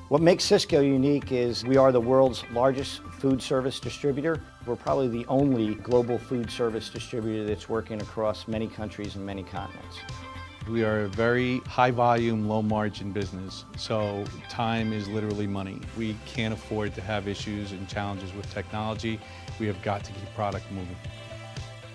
What makes Sysco unique is we are the world's largest food service distributor. We're probably the only global food service distributor that's working across many countries and many continents. We are a very high volume, low margin business, so time is literally money. We can't afford to have issues and challenges with technology. We have got to keep product moving.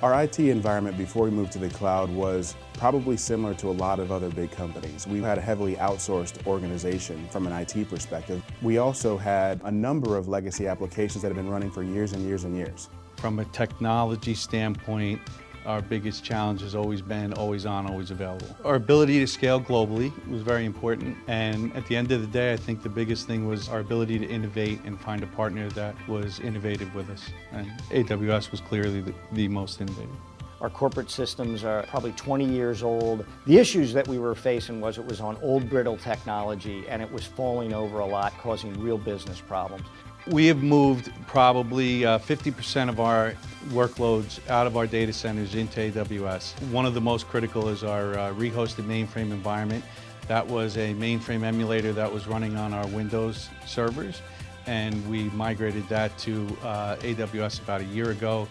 Our IT environment before we moved to the cloud was probably similar to a lot of other big companies. We had a heavily outsourced organization from an IT perspective. We also had a number of legacy applications that have been running for years and years and years. From a technology standpoint, our biggest challenge has always been always on, always available. Our ability to scale globally was very important, and at the end of the day, I think the biggest thing was our ability to innovate and find a partner that was innovative with us, and AWS was clearly the most innovative. Our corporate systems are probably 20 years old. The issues that we were facing was it was on old brittle technology and it was falling over a lot, causing real business problems. We have moved probably 50% of our workloads out of our data centers into AWS. One of the most critical is our rehosted mainframe environment. That was a mainframe emulator that was running on our Windows servers, and we migrated that to AWS about a year ago.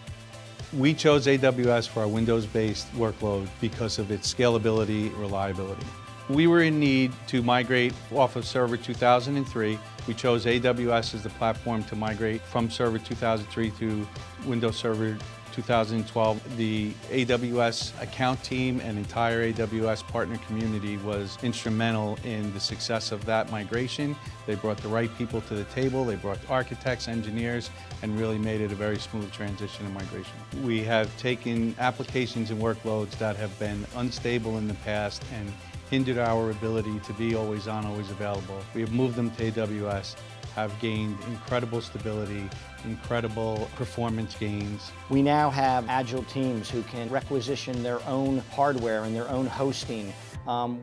We chose AWS for our Windows-based workload because of its scalability and reliability. We were in need to migrate off of Server 2003. We chose AWS as the platform to migrate from Server 2003 to Windows Server 2012. The AWS account team and entire AWS partner community was instrumental in the success of that migration. They brought the right people to the table. They brought architects, engineers, and really made it a very smooth transition and migration. We have taken applications and workloads that have been unstable in the past and hindered our ability to be always on, always available. We have moved them to AWS, have gained incredible stability, incredible performance gains. We now have agile teams who can requisition their own hardware and their own hosting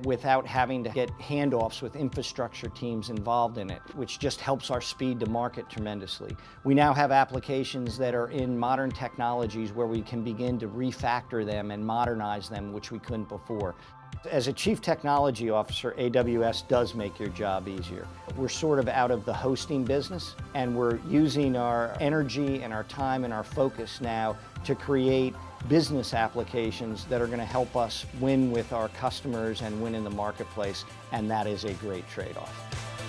without having to get handoffs with infrastructure teams involved in it, which just helps our speed to market tremendously. We now have applications that are in modern technologies where we can begin to refactor them and modernize them, which we couldn't before. As a Chief Technology Officer, AWS does make your job easier. We're sort of out of the hosting business, and we're using our energy and our time and our focus now to create business applications that are going to help us win with our customers and win in the marketplace, and that is a great trade-off.